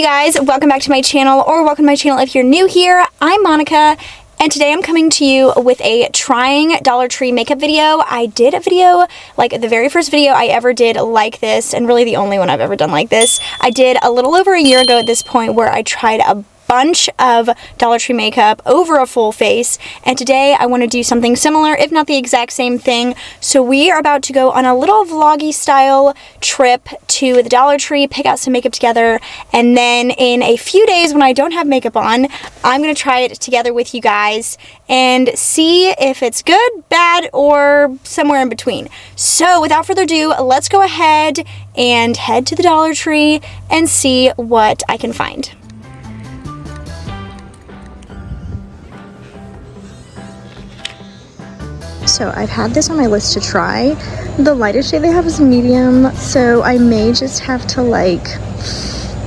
you guys? Welcome back to my channel, or welcome to my channel if you're new here. I'm Monica, and today I'm coming to you with a trying Dollar Tree makeup video. I did a video, like the very first video I ever did like this, and really the only one I've ever done like this. I did a little over a year ago at this point, where I tried a bunch of Dollar Tree makeup over a full face, and today I want to do something similar, if not the exact same thing. So we are about to go on a little vloggy style trip to the Dollar Tree, pick out some makeup together, and then in a few days when I don't have makeup on, I'm going to try it together with you guys and see if it's good, bad, or somewhere in between. So without further ado, let's go ahead and head to the Dollar Tree and see what I can find. So I've had this on my list to try. The lightest shade they have is medium, so I may just have to like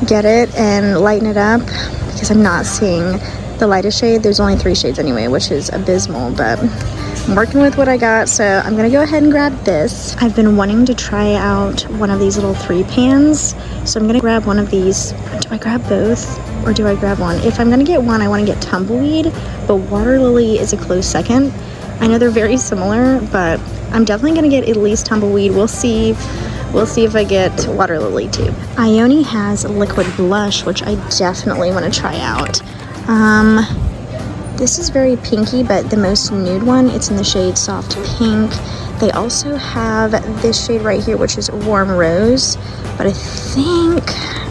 get it and lighten it up because I'm not seeing the lightest shade. There's only 3 shades anyway, which is abysmal, but I'm working with what I got, so I'm gonna go ahead and grab this. I've been wanting to try out one of these little 3 pans, so I'm gonna grab one of these. Do I grab both or do I grab one? If I'm gonna get one, I want to get Tumbleweed, but Water Lily is a close second. I know they're very similar, but I'm definitely gonna get at least Tumbleweed. We'll see if I get Water Lily too. Ioni has a liquid blush, which I definitely want to try out. This is very pinky, but the most nude one, it's in the shade Soft Pink. They also have this shade right here, which is Warm Rose, but I think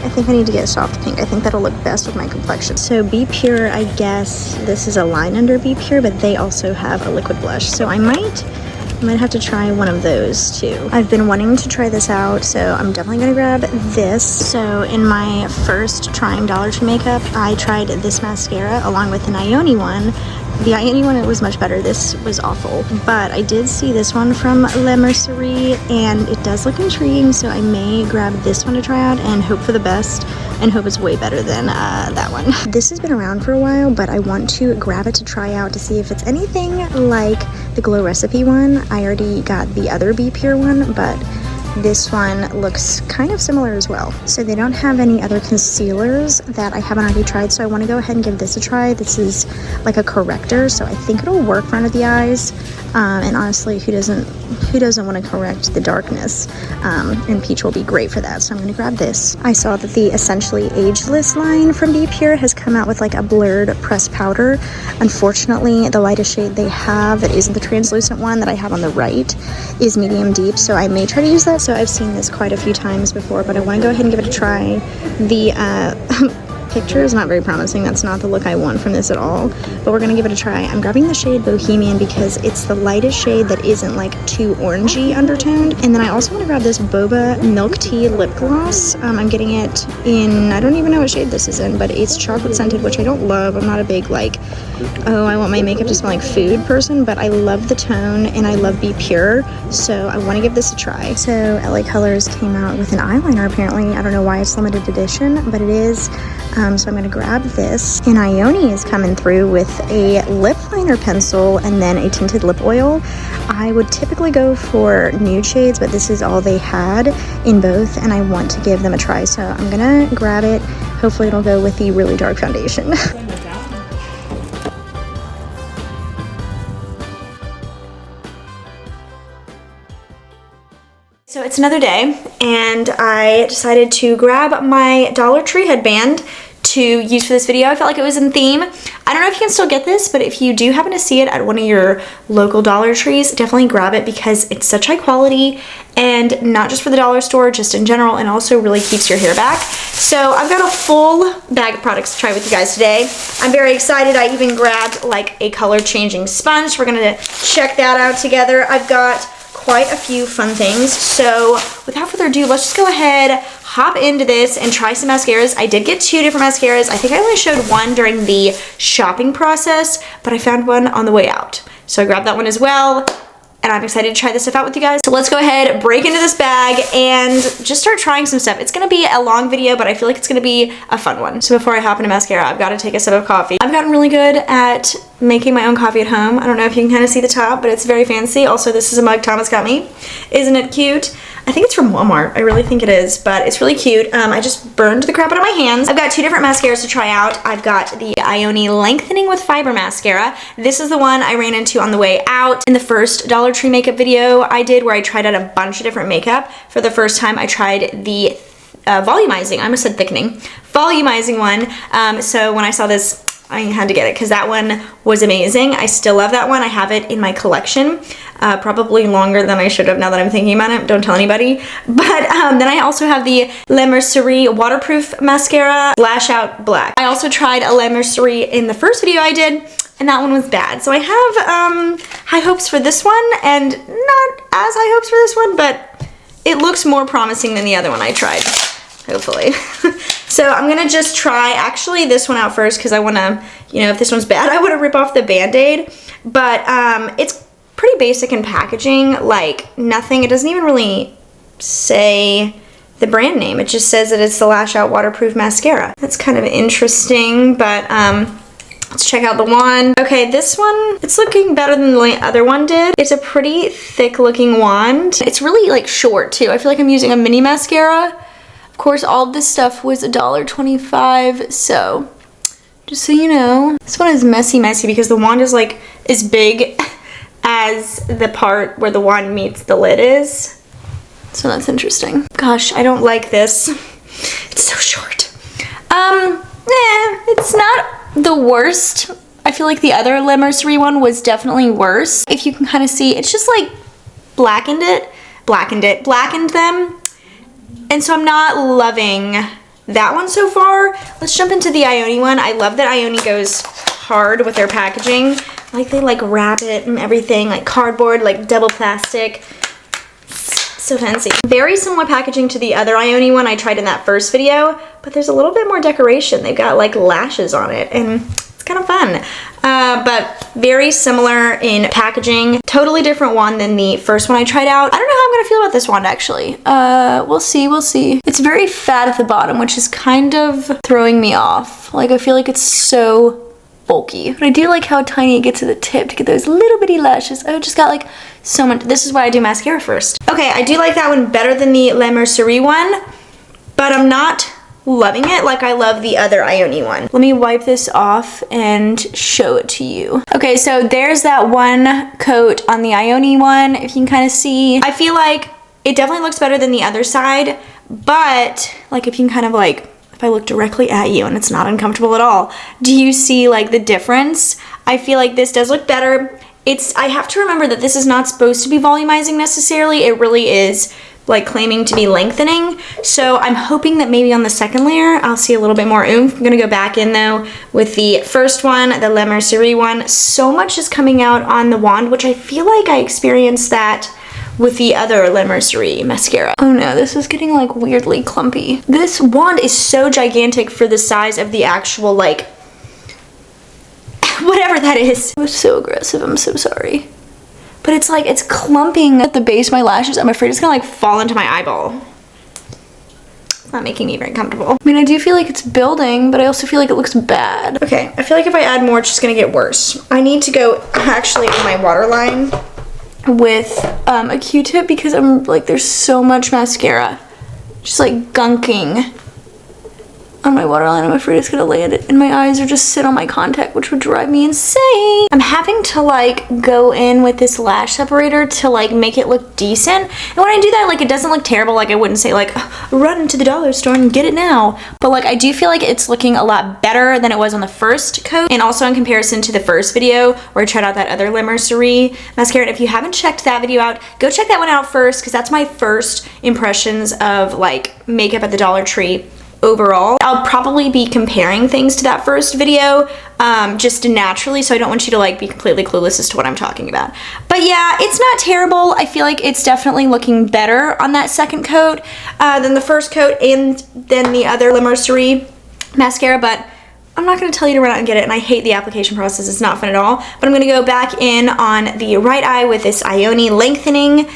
I need to get a Soft Pink. I think that'll look best with my complexion. So Be Pure, I guess this is a line under Be Pure, but they also have a liquid blush. So I might have to try one of those too. I've been wanting to try this out, so I'm definitely gonna grab this. So in my first trying Dollar Tree makeup, I tried this mascara along with an Ioni one. The Ioni one, it was much better. This was awful. But I did see this one from Mercerie, and it does look intriguing, so I may grab this one to try out and hope for the best and hope it's way better than that one. This has been around for a while, but I want to grab it to try out to see if it's anything like the Glow Recipe one. I already got the other Be Pure one, but this one looks kind of similar as well. So they don't have any other concealers that I haven't already tried, so I want to go ahead and give this a try. This is like a corrector, so I think it'll work for under the eyes. And honestly, who doesn't want to correct the darkness? And Peach will be great for that, so I'm going to grab this. I saw that the Essentially Ageless line from Be Pure has come out with like a blurred pressed powder. Unfortunately, the lightest shade they have, that isn't the translucent one that I have on the right, is medium deep, so I may try to use that. So I've seen this quite a few times before, but I want to go ahead and give it a try. The picture is not very promising. That's not the look I want from this at all, but we're gonna give it a try. I'm grabbing the shade Bohemian because it's the lightest shade that isn't like too orangey undertoned. And then I also want to grab this Boba Milk Tea lip gloss. I'm getting it in, I don't even know what shade this is in, but it's chocolate scented, which I don't love. I'm not a big like, oh, I want my makeup to smell like food person, but I love the tone and I love Be Pure, so I want to give this a try. So LA Colors came out with an eyeliner apparently. I don't know why it's limited edition, but it is. So I'm going to grab this. And Ioni is coming through with a lip liner pencil and then a tinted lip oil. I would typically go for nude shades, but this is all they had in both, and I want to give them a try. So I'm going to grab it. Hopefully it'll go with the really dark foundation. So it's another day, and I decided to grab my Dollar Tree headband to use for this video. I felt like it was in theme. I don't know if you can still get this, but if you do happen to see it at one of your local Dollar Trees, definitely grab it because it's such high quality, and not just for the dollar store, just in general, and also really keeps your hair back. So I've got a full bag of products to try with you guys today. I'm very excited. I even grabbed like a color changing sponge. We're gonna check that out together. I've got quite a few fun things, so without further ado, let's just go ahead, hop into this, and try some mascaras. I did get 2 different mascaras. I think I only showed one during the shopping process, but I found one on the way out, so I grabbed that one as well. And I'm excited to try this stuff out with you guys. So let's go ahead, break into this bag, and just start trying some stuff. It's gonna be a long video, but I feel like it's gonna be a fun one. So before I hop into mascara, I've gotta take a sip of coffee. I've gotten really good at making my own coffee at home. I don't know if you can kind of see the top, but it's very fancy. Also, this is a mug Thomas got me. Isn't it cute? I think it's from Walmart. I really think it is, but it's really cute. I just burned the crap out of my hands. I've got 2 different mascaras to try out. I've got the Ioni Lengthening with Fiber Mascara. This is the one I ran into on the way out in the first Dollar Tree makeup video I did, where I tried out a bunch of different makeup. For the first time, I tried the volumizing, I almost said thickening, volumizing one. So when I saw this, I had to get it because that one was amazing. I still love that one. I have it in my collection, probably longer than I should have now that I'm thinking about it. Don't tell anybody. But then I also have the Mercerie waterproof mascara, Lash Out Black. I also tried a Mercerie in the first video I did, and that one was bad. So I have high hopes for this one, and not as high hopes for this one, but it looks more promising than the other one I tried, hopefully. So I'm gonna just try actually this one out first because I wanna, you know, if this one's bad, I wanna rip off the Band-Aid. But it's pretty basic in packaging, like nothing, it doesn't even really say the brand name. It just says that it's the Lash Out Waterproof Mascara. That's kind of interesting, but let's check out the wand. Okay, this one, it's looking better than the other one did. It's a pretty thick looking wand. It's really like short too. I feel like I'm using a mini mascara. Of course, all of this stuff was $1.25, so just so you know. This one is messy because the wand is like as big as the part where the wand meets the lid is. So that's interesting. Gosh, I don't like this. It's so short. It's not the worst. I feel like the other Mercerie one was definitely worse. If you can kind of see, it's just like blackened them. And so I'm not loving that one so far. Let's jump into the Ioni one. I love that Ioni goes hard with their packaging. Like they like wrap it and everything, like cardboard, like double plastic. So fancy. Very similar packaging to the other Ioni one I tried in that first video, but there's a little bit more decoration. They've got like lashes on it, and it's kind of fun. But very similar in packaging. Totally different one than the first one I tried out. I don't know how I'm gonna feel about this wand actually. We'll see. It's very fat at the bottom, which is kind of throwing me off. Like I feel like it's so bulky. But I do like how tiny it gets at the tip to get those little bitty lashes. I just got like so much. This is why I do mascara first. Okay, I do like that one better than the Mercerie one, but I'm not loving it like I love the other Ioni one. Let me wipe this off and show it to you. Okay, so there's that one coat on the Ioni one, if you can kind of see. I feel like it definitely looks better than the other side, but like if you can kind of like, if I look directly at you and it's not uncomfortable at all, do you see like the difference? I feel like this does look better. I have to remember that this is not supposed to be volumizing necessarily. It really is like claiming to be lengthening. So I'm hoping that maybe on the second layer, I'll see a little bit more oomph. I'm gonna go back in though with the first one, the Mercerie one. So much is coming out on the wand, which I feel like I experienced that with the other Mercerie mascara. Oh no, this is getting like weirdly clumpy. This wand is so gigantic for the size of the actual like, whatever that is. It was so aggressive, I'm so sorry. But it's like, it's clumping at the base of my lashes. I'm afraid it's gonna like fall into my eyeball. It's not making me very comfortable. I mean, I do feel like it's building, but I also feel like it looks bad. Okay, I feel like if I add more, it's just gonna get worse. I need to go actually in my waterline with a Q-tip because I'm like, there's so much mascara just like gunking on my waterline. I'm afraid it's gonna land it in my eyes or just sit on my contact, which would drive me insane. I'm having to like go in with this lash separator to like make it look decent. And when I do that, like it doesn't look terrible. Like I wouldn't say like, run to the dollar store and get it now. But like I do feel like it's looking a lot better than it was on the first coat. And also in comparison to the first video where I tried out that other Mercerie mascara. And if you haven't checked that video out, go check that one out first because that's my first impressions of like makeup at the Dollar Tree overall. I'll probably be comparing things to that first video just naturally, so I don't want you to like be completely clueless as to what I'm talking about. But yeah, it's not terrible. I feel like it's definitely looking better on that second coat than the first coat and then the other Mercerie mascara, but I'm not going to tell you to run out and get it, and I hate the application process. It's not fun at all. But I'm going to go back in on the right eye with this Ioni lengthening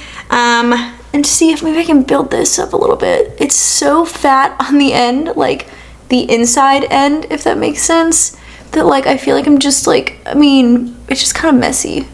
and see if maybe I can build this up a little bit. It's so fat on the end, like the inside end, if that makes sense, that like I feel like I'm just like, I mean, it's just kind of messy.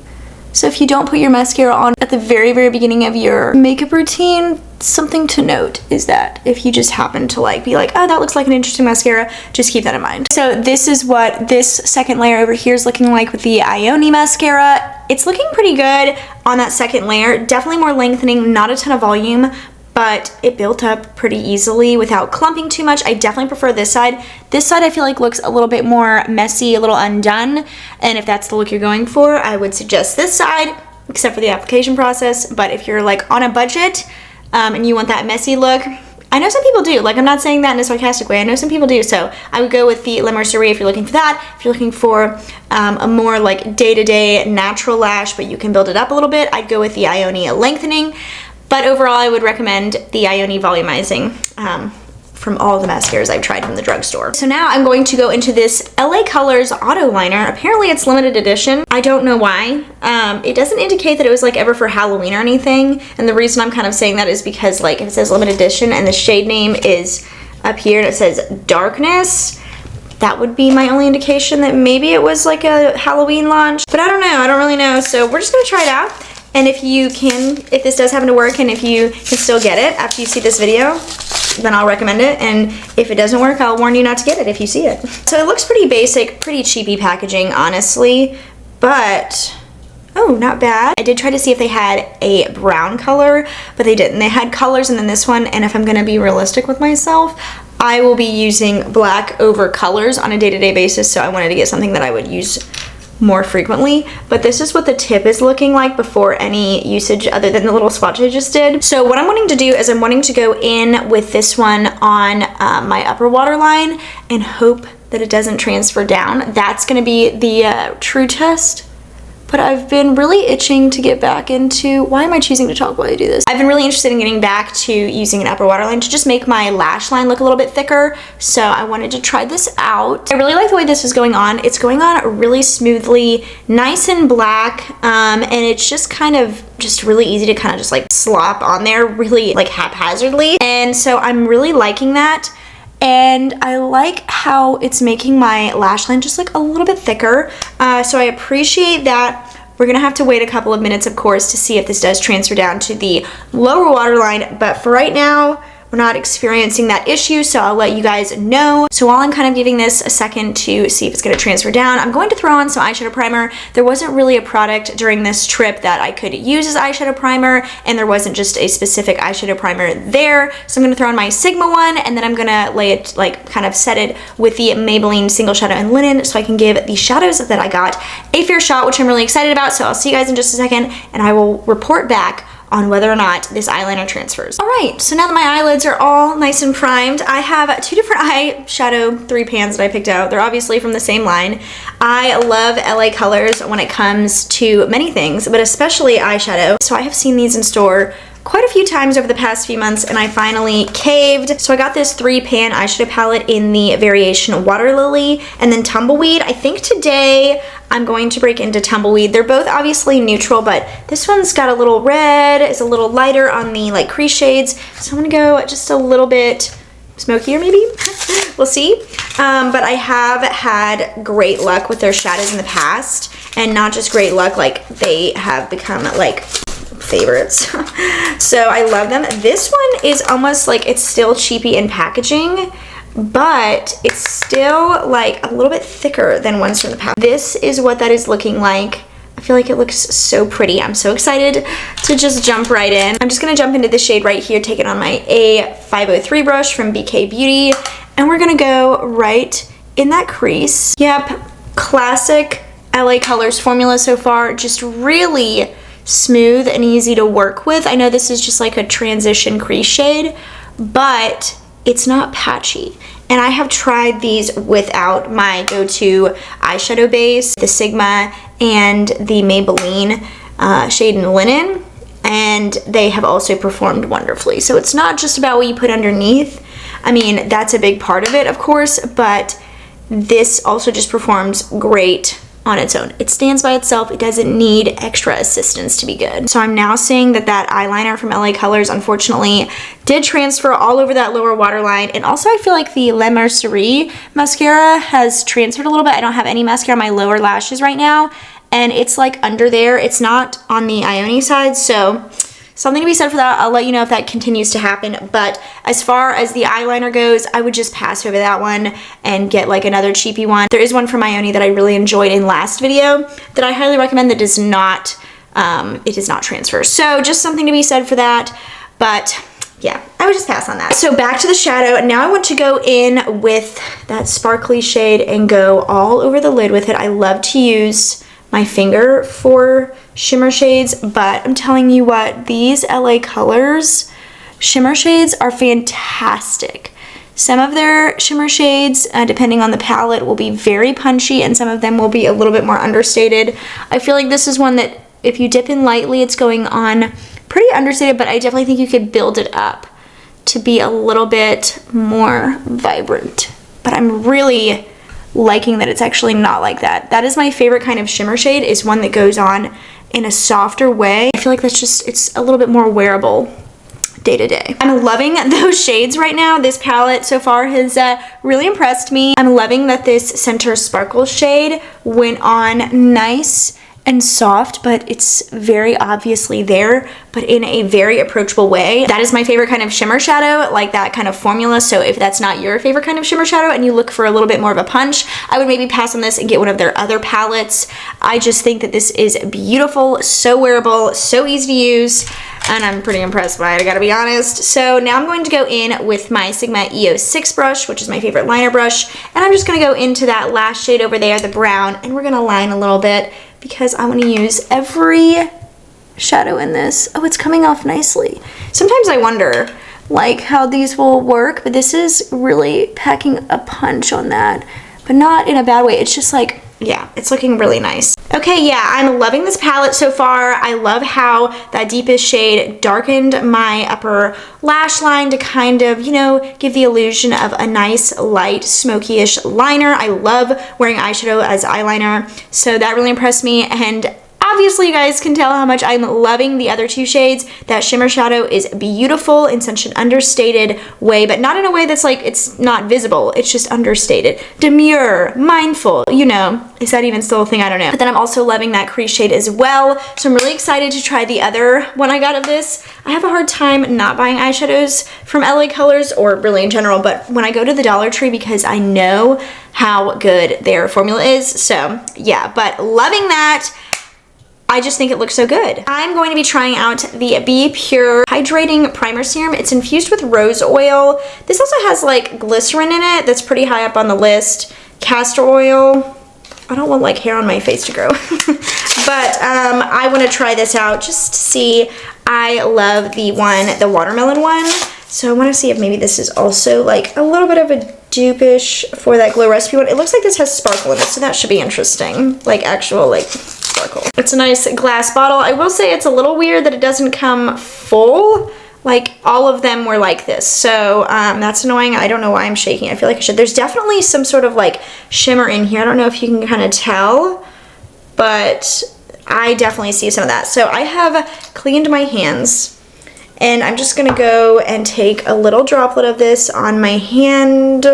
So if you don't put your mascara on at the very, very beginning of your makeup routine, something to note is that if you just happen to like be like, oh, that looks like an interesting mascara, just keep that in mind. So this is what this second layer over here is looking like with the Ioni mascara. It's looking pretty good on that second layer. Definitely more lengthening, not a ton of volume, but it built up pretty easily without clumping too much. I definitely prefer this side. This side I feel like looks a little bit more messy, a little undone, and if that's the look you're going for, I would suggest this side, except for the application process. But if you're like on a budget and you want that messy look, I know some people do. Like, I'm not saying that in a sarcastic way. I know some people do. So I would go with the Mercerie if you're looking for that. If you're looking for a more like day-to-day natural lash, but you can build it up a little bit, I'd go with the Ioni lengthening. But overall, I would recommend the Ioni Volumizing from all the mascaras I've tried from the drugstore. So now I'm going to go into this LA Colors Auto Liner. Apparently it's limited edition. I don't know why. It doesn't indicate that it was like ever for Halloween or anything. And the reason I'm kind of saying that is because like if it says limited edition and the shade name is up here and it says Darkness, that would be my only indication that maybe it was like a Halloween launch. But I don't know. I don't really know. So we're just gonna try it out. And if you can, if this does happen to work and if you can still get it after you see this video, then I'll recommend it. And if it doesn't work, I'll warn you not to get it if you see it. So it looks pretty basic, pretty cheapy packaging, honestly, but oh, not bad. I did try to see if they had a brown color, but they didn't. They had colors and then this one, and if I'm gonna be realistic with myself, I will be using black over colors on a day-to-day basis, so I wanted to get something that I would use more frequently. But this is what the tip is looking like before any usage other than the little swatch I just did. So what I'm wanting to do is I'm wanting to go in with this one on my upper waterline and hope that it doesn't transfer down. That's going to be the true test. But I've been really itching to get back into, why am I choosing to talk while I do this? I've been really interested in getting back to using an upper waterline to just make my lash line look a little bit thicker. So I wanted to try this out. I really like the way this is going on. It's going on really smoothly, nice and black, and it's just kind of just really easy to kind of just like slop on there really like haphazardly. And so I'm really liking that. And I like how it's making my lash line just like a little bit thicker. So I appreciate that. We're gonna have to wait a couple of minutes, of course, to see if this does transfer down to the lower waterline. But for right now, we're not experiencing that issue, so I'll let you guys know. So while I'm kind of giving this a second to see if it's gonna transfer down, I'm going to throw on some eyeshadow primer. There wasn't really a product during this trip that I could use as eyeshadow primer, and there wasn't just a specific eyeshadow primer there. So I'm gonna throw on my Sigma one, and then I'm gonna lay it, like kind of set it with the Maybelline Single Shadow in Linen so I can give the shadows that I got a fair shot, which I'm really excited about. So I'll see you guys in just a second, and I will report back on whether or not this eyeliner transfers. All right, so now that my eyelids are all nice and primed, I have two different eyeshadow 3 pans that I picked out. They're obviously from the same line. I love LA Colors when it comes to many things, but especially eyeshadow. So I have seen these in store quite a few times over the past few months, and I finally caved. So I got this 3-pan eyeshadow palette in the variation Water Lily and then Tumbleweed. I think today I'm going to break into Tumbleweed. They're both obviously neutral, but this one's got a little red, it's a little lighter on the like crease shades. So I'm gonna go just a little bit smokier maybe, we'll see. But I have had great luck with their shadows in the past, and not just great luck, like they have become like favorites. So I love them. This one is almost like it's still cheapy in packaging, but it's still like a little bit thicker than ones from the past. This is what that is looking like. I feel like it looks so pretty. I'm so excited to just jump right in. I'm just gonna jump into the shade right here, take it on my A503 brush from BK Beauty, and we're gonna go right in that crease. Yep, classic LA Colors formula so far, just really smooth and easy to work with. I know this is just like a transition crease shade, but it's not patchy. And I have tried these without my go-to eyeshadow base, the Sigma and the Maybelline shade in Linen, and they have also performed wonderfully. So it's not just about what you put underneath. I mean, that's a big part of it, of course, but this also just performs great on its own. It stands by itself. It doesn't need extra assistance to be good. So I'm now seeing that that eyeliner from LA Colors unfortunately did transfer all over that lower waterline. And also I feel like the Mercerie mascara has transferred a little bit. I don't have any mascara on my lower lashes right now, and it's like under there. It's not on the Ioni side, so something to be said for that. I'll let you know if that continues to happen. But as far as the eyeliner goes, I would just pass over that one and get like another cheapy one. There is one from Ioni that I really enjoyed in last video that I highly recommend that does not, it does not transfer. So just something to be said for that. But yeah, I would just pass on that. So back to the shadow. Now I want to go in with that sparkly shade and go all over the lid with it. I love to use my finger for shimmer shades, but I'm telling you what, these LA Colors shimmer shades are fantastic. Some of their shimmer shades, depending on the palette, will be very punchy, and some of them will be a little bit more understated. I feel like this is one that if you dip in lightly, it's going on pretty understated, but I definitely think you could build it up to be a little bit more vibrant. But I'm really liking that it's actually not like that. That is my favorite kind of shimmer shade, is one that goes on in a softer way. I feel like that's just, it's a little bit more wearable day to day. I'm loving those shades right now. This palette so far has really impressed me. I'm loving that this center sparkle shade went on nice and soft, but it's very obviously there, but in a very approachable way. That is my favorite kind of shimmer shadow, like that kind of formula. So if that's not your favorite kind of shimmer shadow and you look for a little bit more of a punch, I would maybe pass on this and get one of their other palettes. I just think that this is beautiful, so wearable, so easy to use, and I'm pretty impressed by it, I gotta be honest. So now I'm going to go in with my Sigma EO6 brush, which is my favorite liner brush, and I'm just gonna go into that last shade over there, the brown, and we're gonna line a little bit because I want to use every shadow in this. Oh, it's coming off nicely. Sometimes I wonder like how these will work, but this is really packing a punch on that, but not in a bad way. It's just like, yeah, it's looking really nice. Okay, yeah, I'm loving this palette so far. I love how that deepest shade darkened my upper lash line to kind of, you know, give the illusion of a nice light smoky-ish liner. I love wearing eyeshadow as eyeliner, so that really impressed me. And obviously you guys can tell how much I'm loving the other two shades. That shimmer shadow is beautiful in such an understated way, but not in a way that's like it's not visible. It's just understated. Demure, mindful, you know. Is that even still a thing? I don't know. But then I'm also loving that crease shade as well. So I'm really excited to try the other one I got of this. I have a hard time not buying eyeshadows from LA Colors, or really in general, but when I go to the Dollar Tree, because I know how good their formula is. So yeah, but loving that. I just think it looks so good. I'm going to be trying out the Be Pure Hydrating Primer Serum. It's infused with rose oil. This also has like glycerin in it that's pretty high up on the list. Castor oil. I don't want like hair on my face to grow. But I want to try this out just to see. I love the watermelon one. So I want to see if maybe this is also like a little bit of a dupe-ish for that Glow Recipe one. It looks like this has sparkle in it, so that should be interesting. Like actual like sparkle. It's a nice glass bottle. I will say it's a little weird that it doesn't come full. Like all of them were like this. So that's annoying. I don't know why I'm shaking. I feel like I should. There's definitely some sort of like shimmer in here. I don't know if you can kind of tell, but I definitely see some of that. So I have cleaned my hands. And I'm just gonna go and take a little droplet of this on my hand.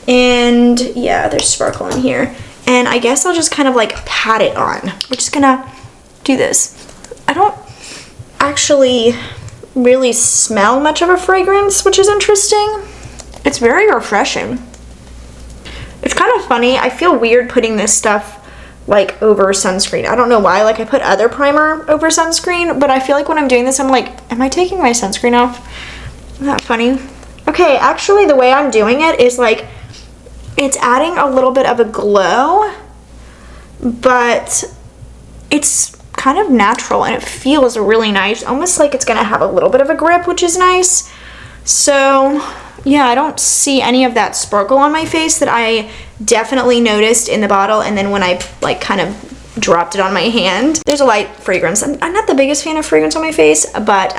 And yeah, there's sparkle in here. And I guess I'll just kind of like pat it on. We're just gonna do this. I don't actually really smell much of a fragrance, which is interesting. It's very refreshing. It's kind of funny. I feel weird putting this stuff like over sunscreen. I don't know why. Like I put other primer over sunscreen, but I feel like when I'm doing this, I'm like, am I taking my sunscreen off? Isn't that funny? Okay, actually the way I'm doing it is like, it's adding a little bit of a glow, but it's kind of natural and it feels really nice. Almost like it's gonna have a little bit of a grip, which is nice. So yeah, I don't see any of that sparkle on my face that I definitely noticed in the bottle, and then when I like kind of dropped it on my hand. There's a light fragrance. I'm not the biggest fan of fragrance on my face, but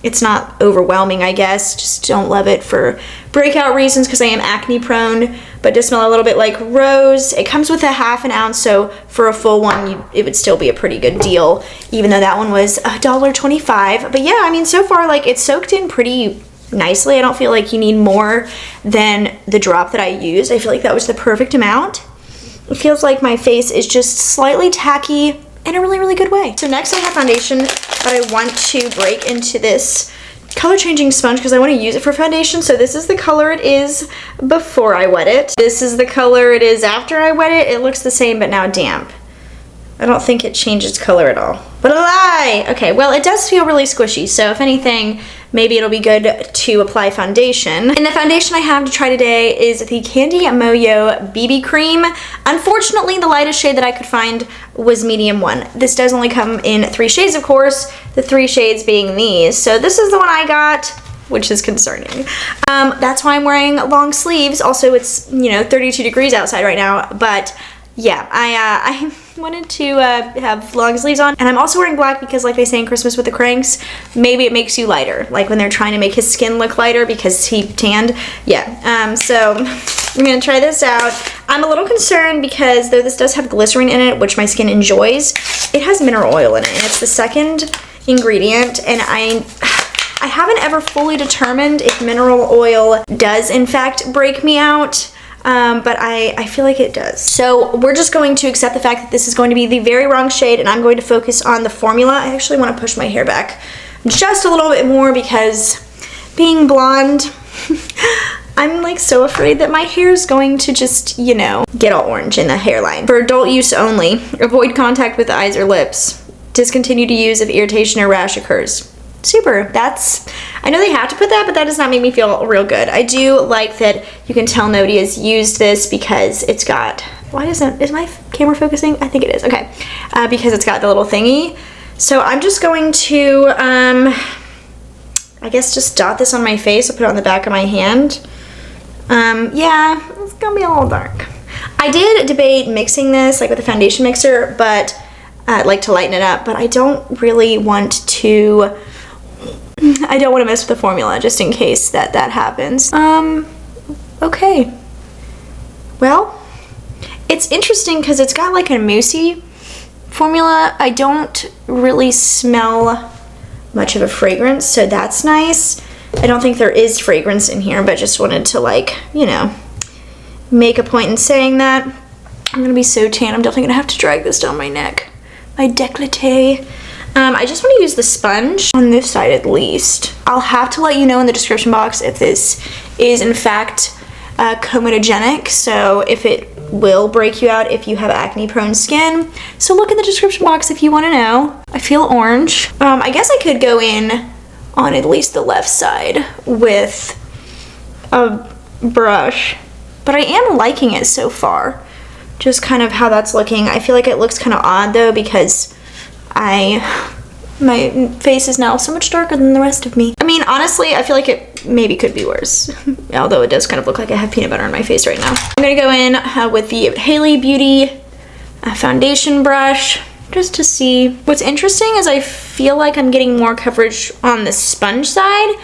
it's not overwhelming, I guess. Just don't love it for breakout reasons because I am acne prone, but does smell a little bit like rose. It comes with a ½ ounce, so for a full one, it would still be a pretty good deal, even though that one was $1.25. But yeah, I mean, so far, like, it's soaked in pretty nicely. I don't feel like you need more than the drop that I used. I feel like that was the perfect amount. It feels like my face is just slightly tacky in a really, really good way. So next I have foundation that I want to break into this color changing sponge because I want to use it for foundation. So this is the color it is before I wet it. This is the color it is after I wet it. It looks the same but now damp. I don't think it changes color at all. But a lie! Okay, well it does feel really squishy, so if anything, maybe it'll be good to apply foundation. And the foundation I have to try today is the Candy Moyo BB Cream. Unfortunately, the lightest shade that I could find was medium 1. This does only come in 3 shades, of course, the 3 shades being these. So this is the one I got, which is concerning. That's why I'm wearing long sleeves. Also, it's, you know, 32 degrees outside right now, but yeah, I wanted to have long sleeves on, and I'm also wearing black because, like they say in Christmas with the cranks, maybe it makes you lighter, like when they're trying to make his skin look lighter because he tanned. Yeah, so I'm gonna try this out. I'm a little concerned because though this does have glycerin in it, which my skin enjoys, it has mineral oil in it, and it's the second ingredient, and I haven't ever fully determined if mineral oil does in fact break me out. But I feel like it does. So we're just going to accept the fact that this is going to be the very wrong shade, and I'm going to focus on the formula. I actually want to push my hair back just a little bit more because being blonde, I'm like so afraid that my hair is going to just, you know, get all orange in the hairline. For adult use only, avoid contact with the eyes or lips. Discontinue to use if irritation or rash occurs. Super. That's, I know they have to put that, but that does not make me feel real good. I do like that you can tell nobody has used this because it's got, why doesn't, is my camera focusing? I think it is, okay. Because it's got the little thingy. So I'm just going to, I guess just dot this on my face. I'll put it on the back of my hand. Yeah, it's gonna be a little dark. I did debate mixing this like with a foundation mixer, but like to lighten it up, but I don't really want to, I don't want to mess with the formula just in case that happens. Okay. Well, it's interesting because it's got like a moussey formula. I don't really smell much of a fragrance, so that's nice. I don't think there is fragrance in here, but just wanted to, like, you know, make a point in saying that. I'm gonna be so tan, I'm definitely gonna have to drag this down my neck. My décolleté. I just want to use the sponge on this side at least. I'll have to let you know in the description box if this is in fact comedogenic, so if it will break you out if you have acne prone skin. So look in the description box if you want to know. I feel orange. I guess I could go in on at least the left side with a brush, but I am liking it so far. Just kind of how that's looking. I feel like it looks kind of odd though because my face is now so much darker than the rest of me. I mean, honestly, I feel like it maybe could be worse. Although it does kind of look like I have peanut butter on my face right now. I'm gonna go in with the Haley Beauty foundation brush just to see. What's interesting is I feel like I'm getting more coverage on the sponge side.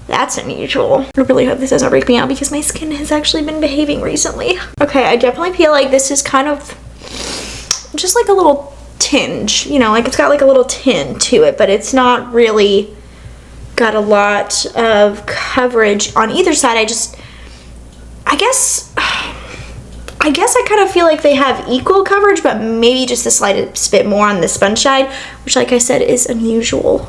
That's unusual. I really hope this doesn't break me out because my skin has actually been behaving recently. Okay, I definitely feel like this is kind of just like a little tinge, you know, like it's got like a little tint to it, but it's not really got a lot of coverage on either side. I guess I kind of feel like they have equal coverage, but maybe just the slightest bit more on the sponge side, which like I said is unusual,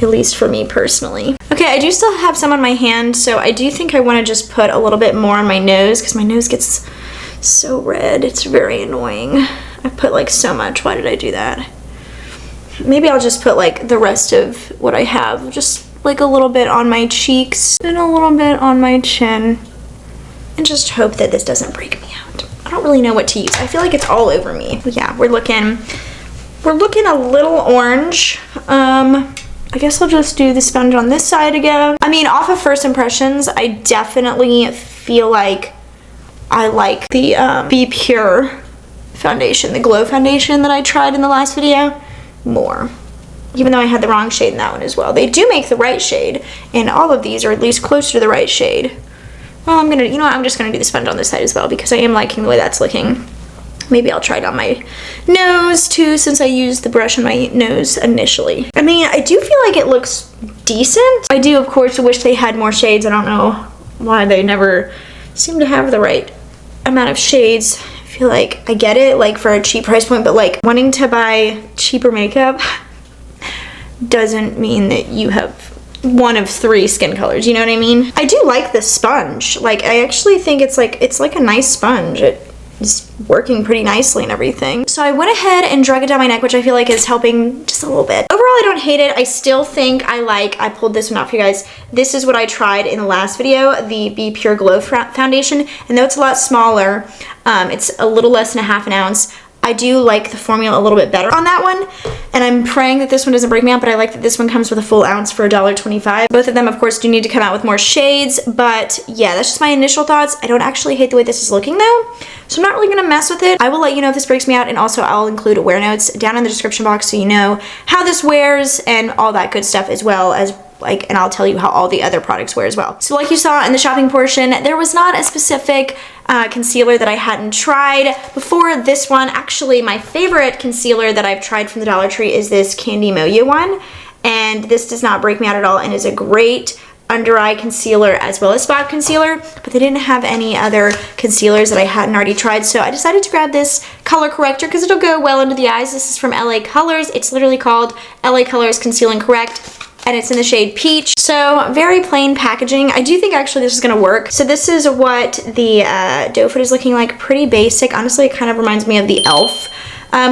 at least for me personally. Okay, I do still have some on my hand, so I do think I want to just put a little bit more on my nose because my nose gets so red. It's very annoying. I put like so much. Why did I do that? Maybe I'll just put like the rest of what I have, just like a little bit on my cheeks and a little bit on my chin, and just hope that this doesn't break me out. I don't really know what to use. I feel like it's all over me. But yeah, we're looking a little orange. I guess I'll just do the sponge on this side again. I mean, off of first impressions, I definitely feel like I like the Be Pure foundation, the Glow foundation that I tried in the last video more. Even though I had the wrong shade in that one as well. They do make the right shade, and all of these are at least close to the right shade. Well, I'm gonna, you know what, I'm just gonna do the sponge on this side as well because I am liking the way that's looking. Maybe I'll try it on my nose too, since I used the brush on my nose initially. I mean, I do feel like it looks decent. I do, of course, wish they had more shades. I don't know why they never seem to have the right amount of shades. feel like I get it, like for a cheap price point, but like wanting to buy cheaper makeup doesn't mean that you have one of 3 skin colors, you know what I mean? I do like the sponge. Like, I actually think it's like a nice sponge. It is working pretty nicely and everything. So I went ahead and drug it down my neck, which I feel like is helping just a little bit. Overall, I don't hate it. I still think I pulled this one out for you guys. This is what I tried in the last video, the Be Pure Glow foundation. And though it's a lot smaller, it's a little less than a half an ounce. I do like the formula a little bit better on that one, and I'm praying that this one doesn't break me out, but I like that this one comes with a full ounce for $1.25. Both of them, of course, do need to come out with more shades, but yeah, that's just my initial thoughts. I don't actually hate the way this is looking though, so I'm not really gonna mess with it. I will let you know if this breaks me out, and also I'll include wear notes down in the description box so you know how this wears and all that good stuff, as well as and I'll tell you how all the other products wear as well. So like you saw in the shopping portion, there was not a specific concealer that I hadn't tried before this one. Actually, my favorite concealer that I've tried from the Dollar Tree is this Candy Moyo one, and this does not break me out at all and is a great under eye concealer as well as spot concealer, but they didn't have any other concealers that I hadn't already tried, so I decided to grab this color corrector because it'll go well under the eyes. This is from LA Colors. It's literally called LA Colors Conceal and Correct, and it's in the shade Peach. So very plain packaging. I do think actually this is gonna work. So this is what the doe foot is looking like. Pretty basic. Honestly, it kind of reminds me of the e.l.f.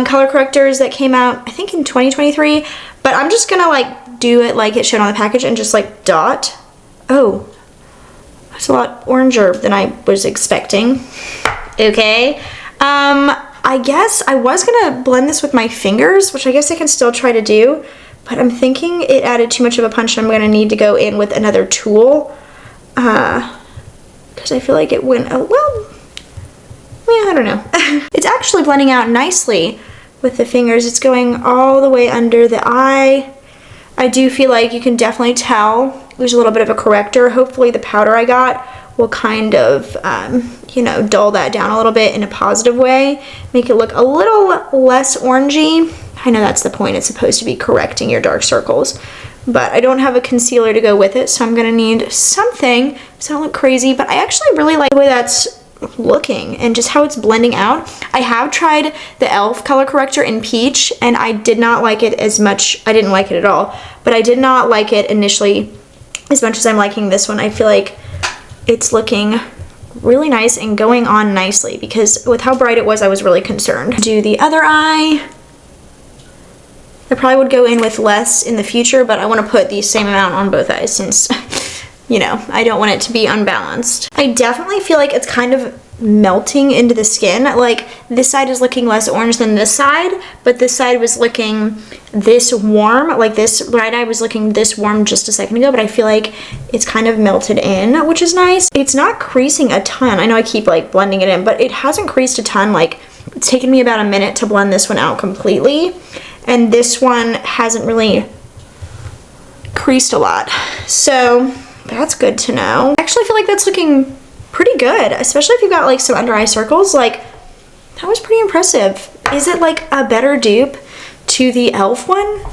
Color correctors that came out, I think in 2023, but I'm just gonna like do it like it showed on the package and just like dot. Oh, that's a lot oranger than I was expecting. Okay. I guess I was gonna blend this with my fingers, which I guess I can still try to do, but I'm thinking it added too much of a punch and I'm gonna need to go in with another tool, because I feel like it went, well, yeah, I don't know. It's actually blending out nicely with the fingers. It's going all the way under the eye. I do feel like you can definitely tell there's a little bit of a corrector. Hopefully the powder I got will kind of, you know, dull that down a little bit in a positive way, make it look a little less orangey. I know that's the point, it's supposed to be correcting your dark circles, but I don't have a concealer to go with it, so I'm gonna need something so I don't look crazy, but I actually really like the way that's looking and just how it's blending out. I have tried the e.l.f. color corrector in Peach, and I did not like it as much. I didn't like it at all, but I did not like it initially as much as I'm liking this one. I feel like it's looking really nice and going on nicely, because with how bright it was, I was really concerned. Do the other eye. I probably would go in with less in the future, but I want to put the same amount on both eyes since, you know, I don't want it to be unbalanced. I definitely feel like it's kind of melting into the skin. Like this side is looking less orange than this side, but this side was looking this warm, like this right eye was looking this warm just a second ago, but I feel like it's kind of melted in, which is nice. It's not creasing a ton. I know I keep like blending it in, but it hasn't creased a ton. Like it's taken me about a minute to blend this one out completely, and this one hasn't really creased a lot. So that's good to know. I actually feel like that's looking pretty good, especially if you've got like some under eye circles. Like that was pretty impressive. Is it like a better dupe to the e.l.f. one?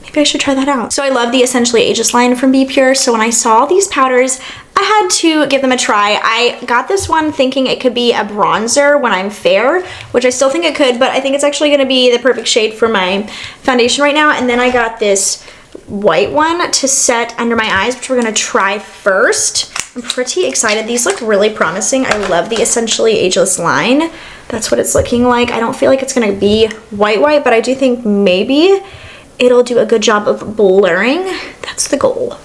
Maybe I should try that out. So I love the Essentially Ageless line from Be Pure. So when I saw these powders, I had to give them a try. I got this one thinking it could be a bronzer when I'm fair, which I still think it could, but I think it's actually gonna be the perfect shade for my foundation right now. And then I got this white one to set under my eyes, which we're gonna try first. I'm pretty excited. These look really promising. I love the Essentially Ageless line. That's what it's looking like. I don't feel like it's gonna be white, but I do think maybe it'll do a good job of blurring. That's the goal.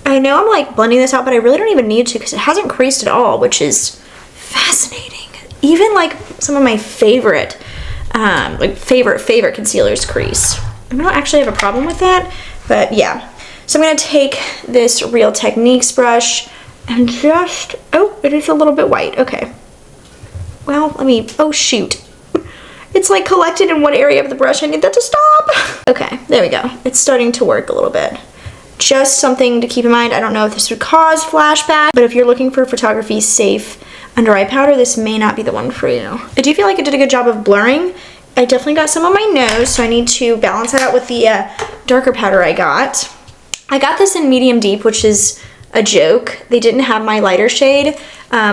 I know I'm like blending this out, but I really don't even need to because it hasn't creased at all, which is fascinating. Even like some of my favorite, favorite concealers crease. I don't actually have a problem with that, but yeah. So I'm gonna take this Real Techniques brush and just, oh, it is a little bit white, okay. Well, let me, oh shoot. It's like collected in one area of the brush. I need that to stop. Okay, there we go. It's starting to work a little bit. Just something to keep in mind. I don't know if this would cause flashback, but if you're looking for photography safe under eye powder, this may not be the one for you. I do feel like it did a good job of blurring. I definitely got some on my nose, so I need to balance that out with the darker powder I got. I got this in medium deep, which is a joke. They didn't have my lighter shade,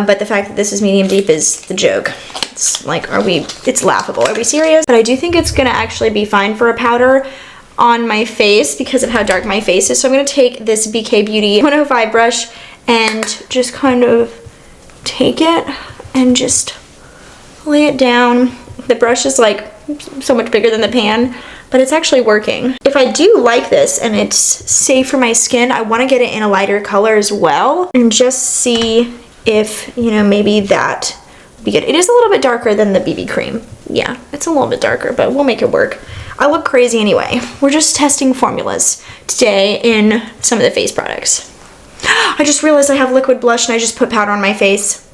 but the fact that this is medium deep is the joke. It's like, it's laughable. Are we serious? But I do think it's gonna actually be fine for a powder on my face because of how dark my face is. So I'm gonna take this BK Beauty 105 brush and just kind of take it and just lay it down. The brush is like so much bigger than the pan, but it's actually working. If I do like this and it's safe for my skin, I wanna get it in a lighter color as well and just see if, you know, maybe that would be good. It is a little bit darker than the BB cream. Yeah, it's a little bit darker, but we'll make it work. I look crazy anyway. We're just testing formulas today in some of the face products. I just realized I have liquid blush and I just put powder on my face.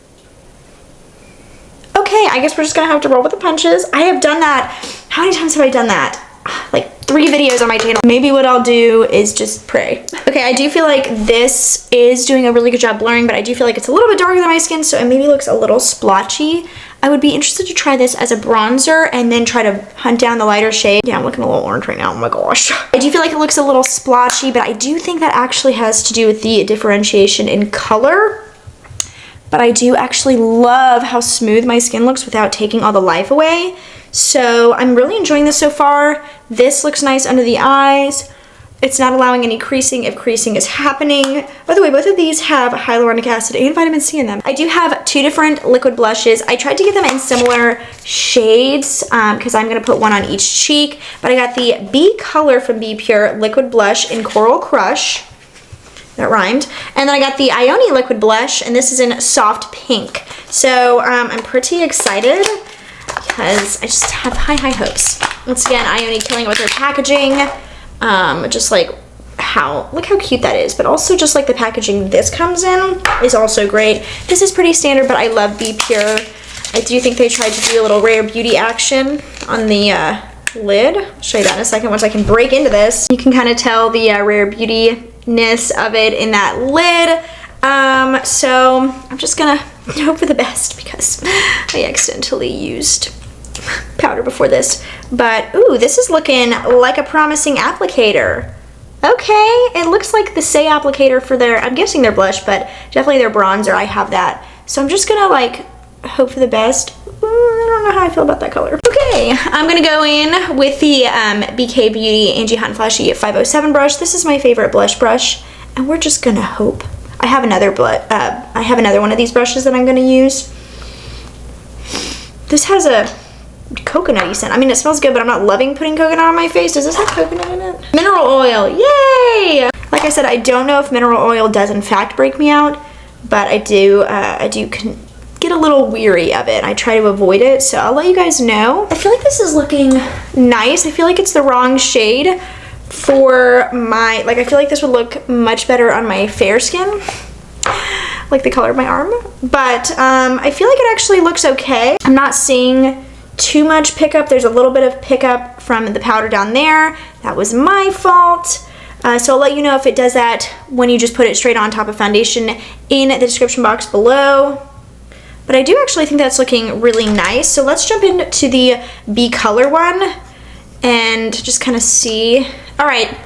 Okay, I guess we're just gonna have to roll with the punches. I have done that. How many times have I done that? Like 3 videos on my channel. Maybe what I'll do is just pray. Okay, I do feel like this is doing a really good job blurring, but I do feel like it's a little bit darker than my skin, so it maybe looks a little splotchy. I would be interested to try this as a bronzer and then try to hunt down the lighter shade. Yeah, I'm looking a little orange right now, oh my gosh. I do feel like it looks a little splotchy, but I do think that actually has to do with the differentiation in color. But I do actually love how smooth my skin looks without taking all the life away. So I'm really enjoying this so far. This looks nice under the eyes. It's not allowing any creasing if creasing is happening. By the way, both of these have hyaluronic acid and vitamin C in them. I do have 2 different liquid blushes. I tried to get them in similar shades because I'm gonna put one on each cheek, but I got the B Color from Be Pure liquid blush in Coral Crush. That rhymed. And then I got the Ioni liquid blush, and this is in Soft Pink. So I'm pretty excited because I just have high hopes. Once again, Ioni killing it with her packaging. Just like look how cute that is, but also just like the packaging this comes in is also great. This is pretty standard, but I love Be Pure. I do think they tried to do a little Rare Beauty action on the lid. I'll show you that in a second once I can break into this. You can kind of tell the Rare Beauty-ness of it in that lid. So I'm just gonna hope for the best because I accidentally used powder before this. But ooh, this is looking like a promising applicator. Okay, it looks like the Say applicator for their, I'm guessing their blush, but definitely their bronzer. I have that. So I'm just gonna like hope for the best. I don't know how I feel about that color. Okay, I'm gonna go in with the BK Beauty Angie Hot and Flashy 507 brush. This is my favorite blush brush, and we're just gonna hope. I have another one of these brushes that I'm gonna use. This has a coconutty scent. I mean, it smells good, but I'm not loving putting coconut on my face. Does this have coconut in it? Mineral oil, yay! Like I said, I don't know if mineral oil does in fact break me out, but I do get a little weary of it. I try to avoid it, so I'll let you guys know. I feel like this is looking nice. I feel like it's the wrong shade for my, like I feel like this would look much better on my fair skin, like the color of my arm, but I feel like it actually looks okay. I'm not seeing too much pickup. There's a little bit of pickup from the powder down there. That was my fault. So I'll let you know if it does that when you just put it straight on top of foundation in the description box below. But I do actually think that's looking really nice. So let's jump into the B Color one and just kind of see. All right,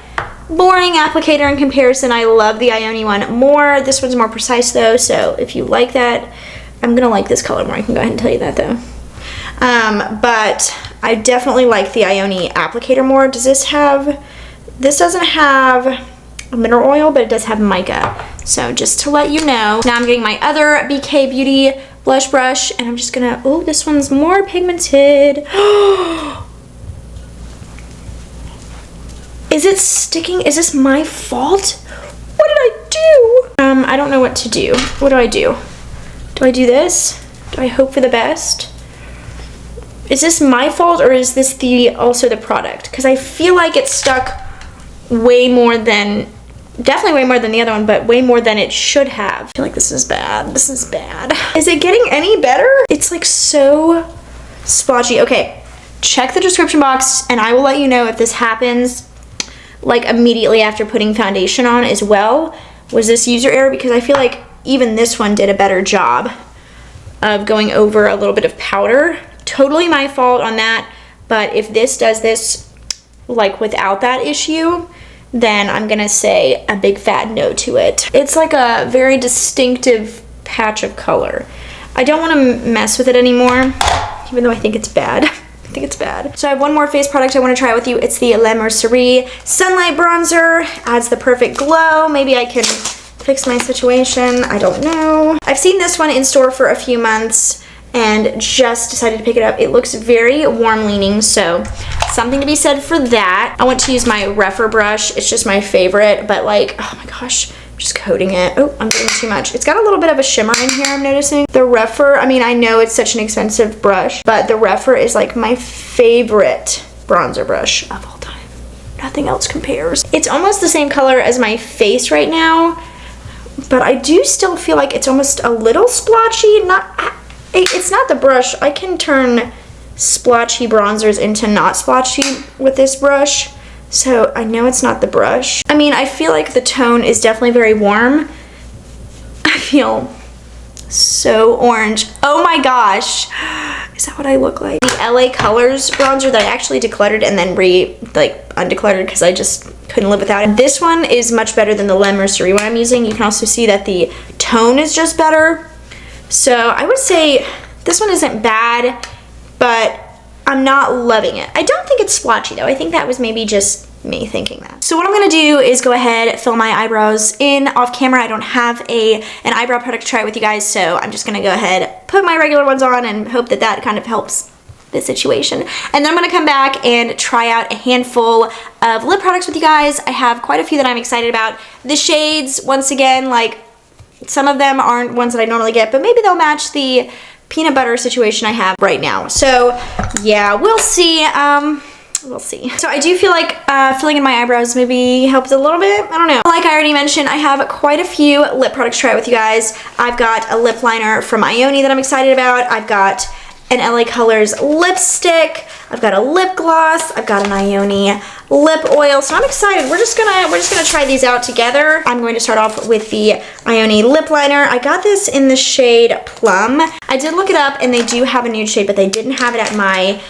boring applicator in comparison. I love the Ioni one more. This one's more precise though, so if you like that, I'm gonna like this color more. I can go ahead and tell you that though. But I definitely like the Ioni applicator more. Does this have, this doesn't have mineral oil, but it does have mica. So just to let you know. Now I'm getting my other BK Beauty blush brush, and I'm just gonna, oh, this one's more pigmented. Is it sticking? Is this my fault? What did I do? I don't know what to do. What do I do? Do I do this? Do I hope for the best? Is this my fault, or is this also the product? Because I feel like it's stuck way more than, definitely way more than the other one, but way more than it should have. I feel like this is bad. This is bad. Is it getting any better? It's like so splotchy. Okay, check the description box and I will let you know if this happens like immediately after putting foundation on as well. Was this user error? Because I feel like even this one did a better job of going over a little bit of powder. Totally my fault on that, but if this does this like without that issue, then I'm gonna say a big fat no to it. It's like a very distinctive patch of color. I don't want to mess with it anymore, even though I think it's bad. I think it's bad. So I have one more face product I want to try with you. It's the Mercerie Sunlight Bronzer. Adds the perfect glow. Maybe I can fix my situation. I don't know. I've seen this one in store for a few months and just decided to pick it up. It looks very warm leaning, so something to be said for that. I want to use my Rephr brush. It's just my favorite, but like, oh my gosh, I'm just coating it. Oh, I'm doing too much. It's got a little bit of a shimmer in here, I'm noticing. The Rephr, I mean, I know it's such an expensive brush, but the Rephr is like my favorite bronzer brush of all time. Nothing else compares. It's almost the same color as my face right now, but I do still feel like it's almost a little splotchy. It's not the brush. I can turn splotchy bronzers into not splotchy with this brush. So I know it's not the brush. I mean, I feel like the tone is definitely very warm. I feel so orange. Oh my gosh. Is that what I look like? The LA Colors bronzer that I actually decluttered and then undecluttered because I just couldn't live without it. This one is much better than the Mercerie one I'm using. You can also see that the tone is just better. So I would say this one isn't bad, but I'm not loving it. I don't think it's splotchy though. I think that was maybe just me thinking that. So what I'm gonna do is go ahead, fill my eyebrows in off camera. I don't have an eyebrow product to try with you guys, so I'm just gonna go ahead, put my regular ones on and hope that that kind of helps the situation. And then I'm gonna come back and try out a handful of lip products with you guys. I have quite a few that I'm excited about. The shades, once again, like some of them aren't ones that I normally get, but maybe they'll match the peanut butter situation I have right now. So yeah, we'll see. We'll see. So I do feel like filling in my eyebrows maybe helps a little bit. I don't know. Like I already mentioned, I have quite a few lip products to try with you guys. I've got a lip liner from Ioni that I'm excited about. I've got an LA Colors lipstick. I've got a lip gloss. I've got an Ioni lip oil. So I'm excited. We're just gonna try these out together. I'm going to start off with the Ioni lip liner. I got this in the shade Plum. I did look it up and they do have a nude shade, but they didn't have it at my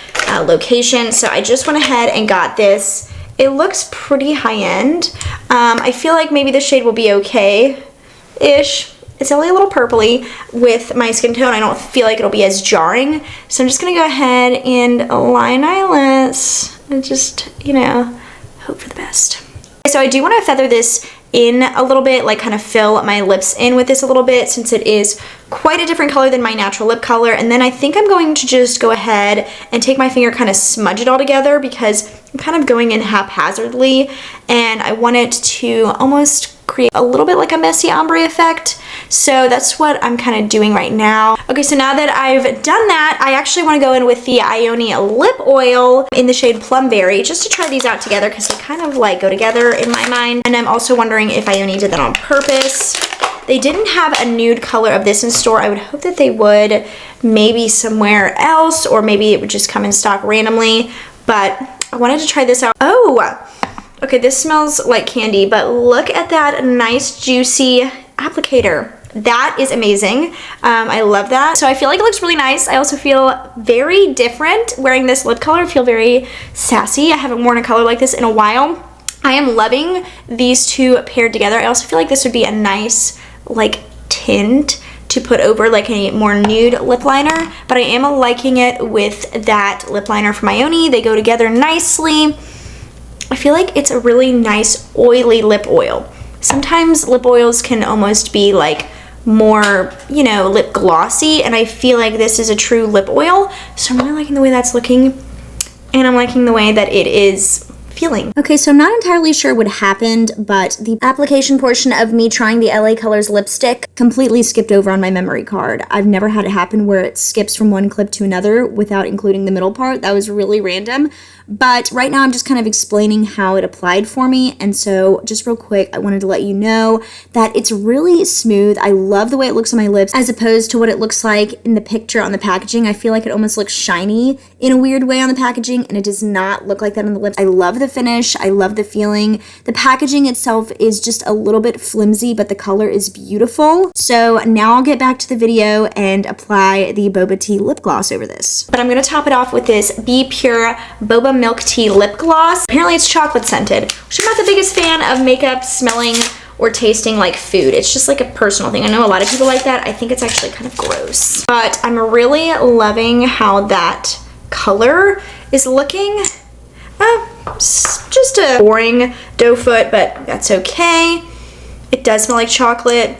location. So I just went ahead and got this. It looks pretty high end. I feel like maybe the shade will be okay-ish. It's only a little purpley with my skin tone. I don't feel like it'll be as jarring. So I'm just gonna go ahead and line my lips and just, you know, hope for the best. So I do want to feather this in a little bit, like kind of fill my lips in with this a little bit since it is quite a different color than my natural lip color. And then I think I'm going to just go ahead and take my finger, kind of smudge it all together because I'm kind of going in haphazardly and I want it to almost create a little bit like a messy ombre effect. So that's what I'm kind of doing right now. Okay, so now that I've done that, I actually want to go in with the Ioni lip oil in the shade Plumberry just to try these out together because they kind of like go together in my mind. And I'm also wondering if Ioni did that on purpose. They didn't have a nude color of this in store. I would hope that they would maybe somewhere else, or maybe it would just come in stock randomly, but I wanted to try this out. Oh, okay, this smells like candy, but look at that nice juicy applicator. That is amazing. I love that. So I feel like it looks really nice. I also feel very different wearing this lip color. I feel very sassy. I haven't worn a color like this in a while. I am loving these two paired together. I also feel like this would be a nice like tint to put over like a more nude lip liner, but I am liking it with that lip liner from Ioni. They go together nicely. I feel like it's a really nice oily lip oil. Sometimes lip oils can almost be like more, you know, lip glossy, and I feel like this is a true lip oil. So I'm really liking the way that's looking, and I'm liking the way that it is feeling. Okay, so I'm not entirely sure what happened, but the application portion of me trying the LA Colors lipstick completely skipped over on my memory card. I've never had it happen where it skips from one clip to another without including the middle part. That was really random. But right now I'm just kind of explaining how it applied for me, and so just real quick, I wanted to let you know that it's really smooth. I love the way it looks on my lips as opposed to what it looks like in the picture on the packaging. I feel like it almost looks shiny in a weird way on the packaging, and it does not look like that on the lips. I love the finish. I love the feeling. The packaging itself is just a little bit flimsy, but the color is beautiful. So now I'll get back to the video and apply the Boba Tea lip gloss over this. But I'm going to top it off with this Be Pure Boba Milk Tea lip gloss. Apparently it's chocolate scented, which I'm not the biggest fan of makeup smelling or tasting like food. It's just like a personal thing. I know a lot of people like that. I think it's actually kind of gross. But I'm really loving how that color is looking. Just a boring doe foot, but that's okay. It does smell like chocolate.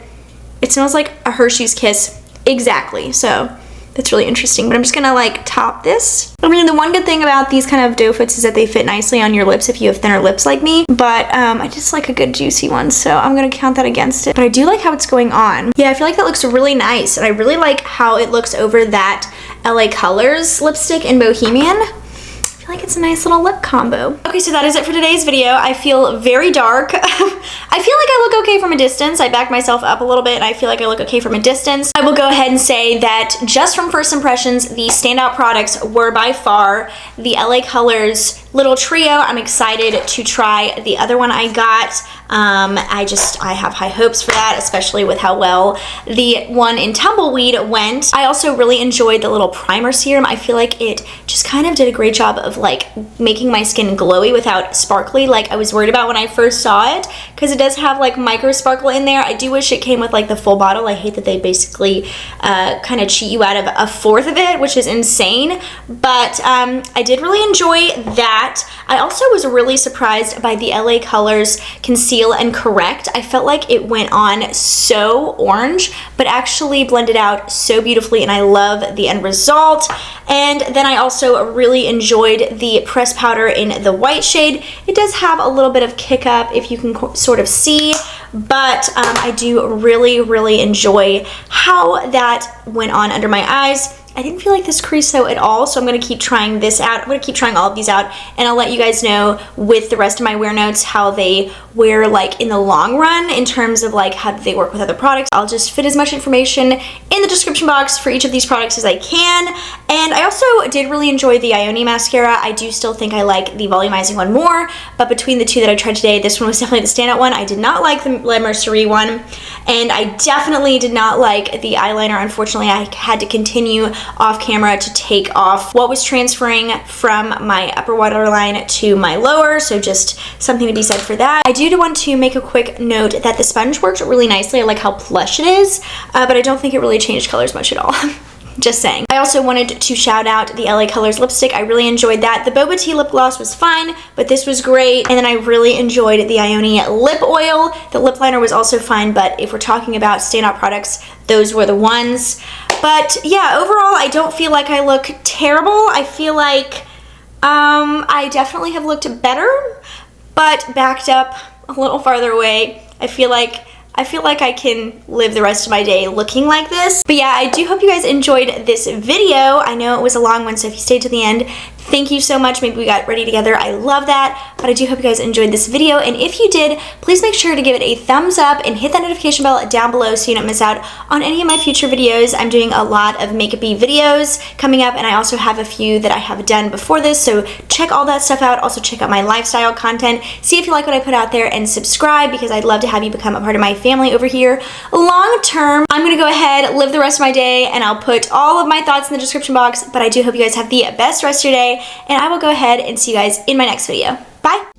It smells like a Hershey's Kiss. Exactly. So that's really interesting. But I'm just gonna like top this. I mean, the one good thing about these kind of doe foots is that they fit nicely on your lips if you have thinner lips like me. But I just like a good juicy one, so I'm gonna count that against it. But I do like how it's going on. Yeah, I feel like that looks really nice, and I really like how it looks over that LA Colors lipstick in Bohemian. I feel like it's a nice little lip combo. Okay, so that is it for today's video. I feel very dark. I feel like I look okay from a distance. I backed myself up a little bit and I feel like I look okay from a distance. I will go ahead and say that just from first impressions, the standout products were by far the LA Colors little trio. I'm excited to try the other one I got. I have high hopes for that, especially with how well the one in Tumbleweed went. I also really enjoyed the little primer serum. I feel like it just kind of did a great job of like making my skin glowy without sparkly like I was worried about when I first saw it, because it does have like micro sparkle in there. I do wish it came with like the full bottle. I hate that they basically kind of cheat you out of a fourth of it, which is insane, but I did really enjoy that. I also was really surprised by the LA Colors Conceal and Correct. I felt like it went on so orange, but actually blended out so beautifully, and I love the end result. And then I also really enjoyed the pressed powder in the white shade. It does have a little bit of kick up, if you can sort of see, but I do really enjoy how that went on under my eyes. I didn't feel like this creased though at all, so I'm going to keep trying this out. I'm going to keep trying all of these out, and I'll let you guys know with the rest of my wear notes how they wear like in the long run in terms of like how do they work with other products. I'll just fit as much information in the description box for each of these products as I can. And I also did really enjoy the Ioni mascara. I do still think I like the volumizing one more, but between the two that I tried today, this one was definitely the standout one. I did not like the Mercerie one, and I definitely did not like the eyeliner. Unfortunately, I had to continue off camera to take off what was transferring from my upper waterline to my lower, so just something to be said for that. I do want to make a quick note that the sponge worked really nicely. I like how plush it is, but I don't think it really changed colors much at all. Just saying. I also wanted to shout out the LA Colors lipstick. I really enjoyed that. The Boba Tea lip gloss was fine, but this was great. And then I really enjoyed the Ioni lip oil. The lip liner was also fine, but if we're talking about standout products, those were the ones. But yeah, overall, I don't feel like I look terrible. I feel like I definitely have looked better, but backed up a little farther away. I feel like I can live the rest of my day looking like this. But yeah, I do hope you guys enjoyed this video. I know it was a long one, so if you stayed to the end, thank you so much. Maybe we got ready together. I love that. But I do hope you guys enjoyed this video. And if you did, please make sure to give it a thumbs up and hit that notification bell down below so you don't miss out on any of my future videos. I'm doing a lot of makeup-y videos coming up, and I also have a few that I have done before this, so check all that stuff out. Also check out my lifestyle content. See if you like what I put out there, and subscribe, because I'd love to have you become a part of my family over here long term. I'm gonna go ahead, live the rest of my day, and I'll put all of my thoughts in the description box. But I do hope you guys have the best rest of your day, and I will go ahead and see you guys in my next video. Bye!